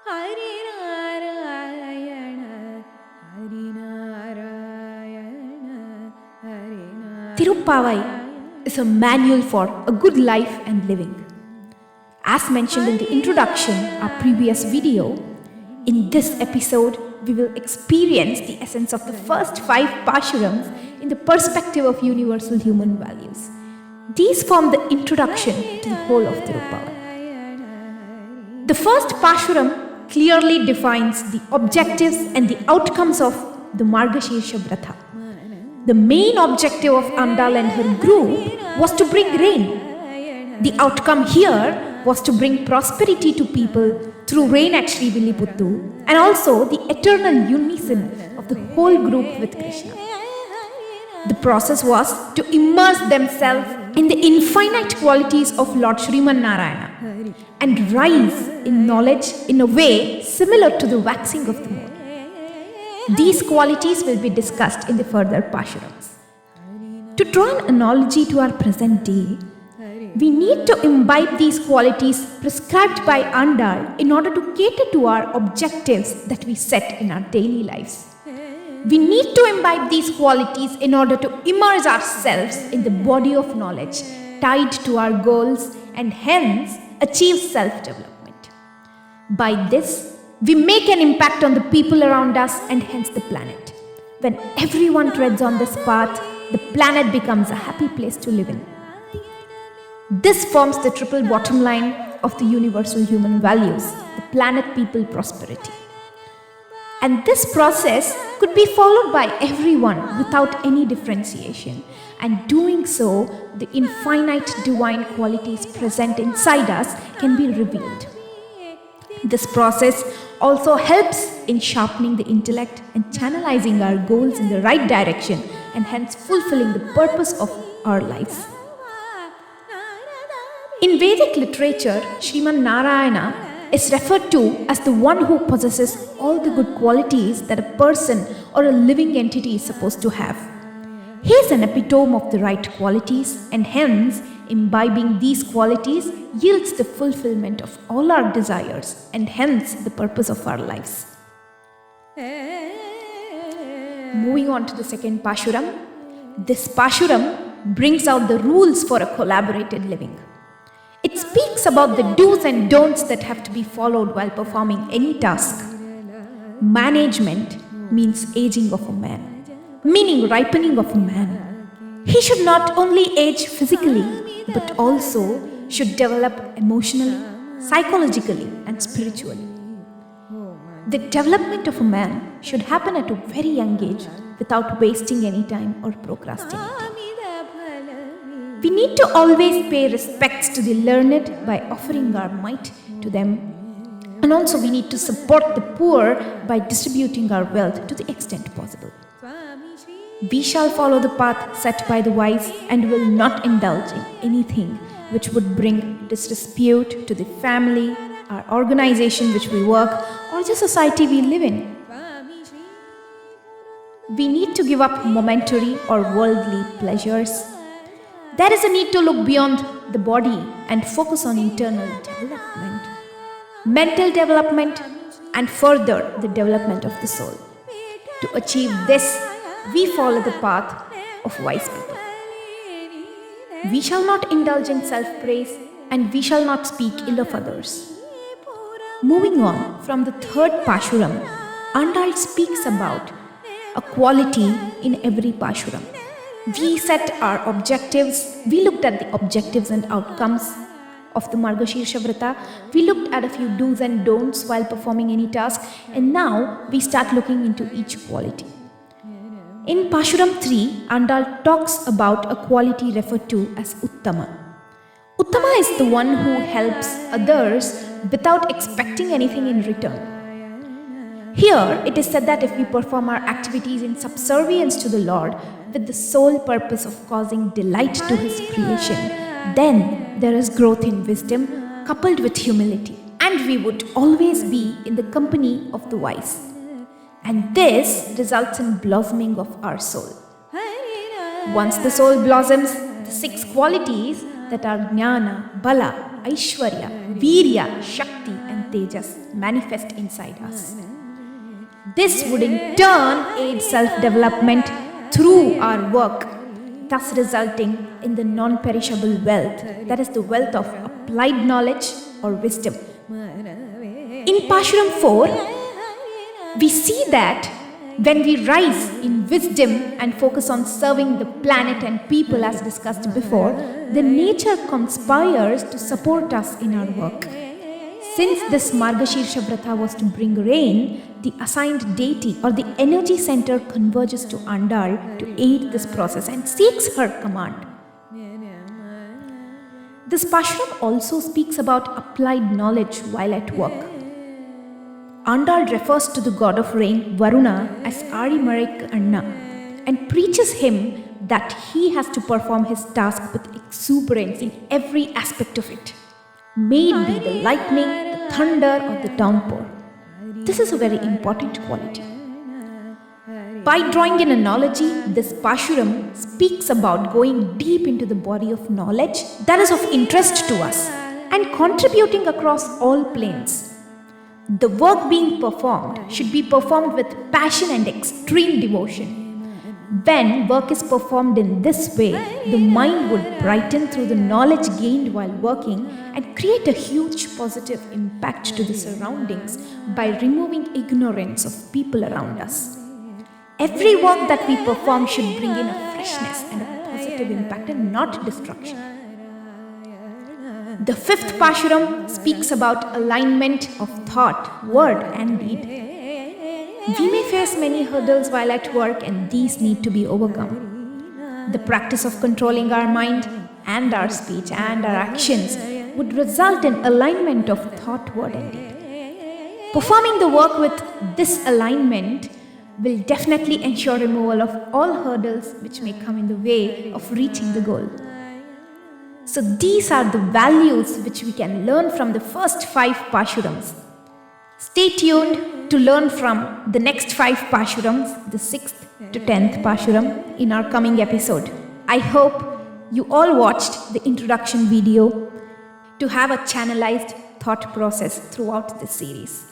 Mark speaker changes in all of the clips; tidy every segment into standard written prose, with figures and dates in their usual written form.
Speaker 1: Hari Narayana, Hari Narayana, Hari Narayana.
Speaker 2: Thiruppavai is a manual for a good life and living. As mentioned in the introduction, our previous video, in this episode, we will experience the essence of the first 5 Pasurams in the perspective of universal human values. These form the introduction to the whole of Thiruppavai. The first Pasuram clearly defines the objectives and the outcomes of the Margasheersha Vrata. The main objective of Andal and her group was to bring rain. The outcome here was to bring prosperity to people through rain at Srivilliputtur and also the eternal unison of the whole group with Krishna. The process was to immerse themselves in the infinite qualities of Lord Sriman Narayana and rise in knowledge in a way similar to the waxing of the moon. These qualities will be discussed in the further Pasurams. To draw an analogy to our present day, we need to imbibe these qualities prescribed by Andal in order to cater to our objectives that we set in our daily lives. We need to imbibe these qualities in order to immerse ourselves in the body of knowledge tied to our goals and hence achieve self-development. By this, we make an impact on the people around us and hence the planet. When everyone treads on this path, the planet becomes a happy place to live in. This forms the triple bottom line of the universal human values, the planet, people, prosperity. And this process could be followed by everyone without any differentiation. And doing so, the infinite divine qualities present inside us can be revealed. This process also helps in sharpening the intellect and channelizing our goals in the right direction and hence fulfilling the purpose of our lives. In Vedic literature, Sriman Narayana is referred to as the one who possesses all the good qualities that a person or a living entity is supposed to have. He is an epitome of the right qualities and hence imbibing these qualities yields the fulfillment of all our desires and hence the purpose of our lives. Moving on to the second Pasuram. This Pasuram brings out the rules for a collaborated living. It speaks about the do's and don'ts that have to be followed while performing any task. Management means aging of a man, meaning ripening of a man. He should not only age physically, but also should develop emotionally, psychologically, and spiritually. The development of a man should happen at a very young age without wasting any time or procrastinating. We need to always pay respects to the learned by offering our might to them. And also we need to support the poor by distributing our wealth to the extent possible. We shall follow the path set by the wise and will not indulge in anything which would bring disrepute to the family, our organization which we work, or the society we live in. We need to give up momentary or worldly pleasures. There is a need to look beyond the body and focus on internal development, mental development, and further the development of the soul. To achieve this, we follow the path of wise people. We shall not indulge in self-praise and we shall not speak ill of others. Moving on from the third Pasuram, Andal speaks about a quality in every Pasuram. We set our objectives. We looked at the objectives and outcomes of the Margasheersha Vrata. We looked at a few do's and don'ts while performing any task. And now we start looking into each quality. In Pasuram 3, Andal talks about a quality referred to as Uttama. Uttama is the one who helps others without expecting anything in return. Here, it is said that if we perform our activities in subservience to the Lord with the sole purpose of causing delight to His creation, then there is growth in wisdom coupled with humility, and we would always be in the company of the wise. And this results in blossoming of our soul. Once the soul blossoms, the 6 qualities that are Jnana, Bala, Aishwarya, Virya, Shakti and tejas manifest inside us. This would in turn aid self-development through our work, thus resulting in the non-perishable wealth, that is the wealth of applied knowledge or wisdom. In Pasuram 4, we see that when we rise in wisdom and focus on serving the planet and people as discussed before, the nature conspires to support us in our work. Since this Margasheersha Vrata was to bring rain, the assigned deity or the energy center converges to Andal to aid this process and seeks her command. This Pasuram also speaks about applied knowledge while at work. Andal refers to the god of rain, Varuna, as Arimarik Anna and preaches him that he has to perform his task with exuberance in every aspect of it. May it be the lightning, the thunder, or the downpour. This is a very important quality. By drawing an analogy, this Pasuram speaks about going deep into the body of knowledge that is of interest to us and contributing across all planes. The work being performed should be performed with passion and extreme devotion. When work is performed in this way, the mind would brighten through the knowledge gained while working and create a huge positive impact to the surroundings by removing ignorance of people around us. Every work that we perform should bring in a freshness and a positive impact and not destruction. The fifth Pasuram speaks about alignment of thought, word and deed. We may face many hurdles while at work and these need to be overcome. The practice of controlling our mind and our speech and our actions would result in alignment of thought, word and deed. Performing the work with this alignment will definitely ensure removal of all hurdles which may come in the way of reaching the goal. So these are the values which we can learn from the first 5 Pasurams. Stay tuned to learn from the next 5 Pasurams, the 6th to 10th Pasuram, in our coming episode. I hope you all watched the introduction video to have a channelized thought process throughout this series.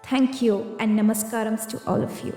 Speaker 2: Thank you and namaskarams to all of you.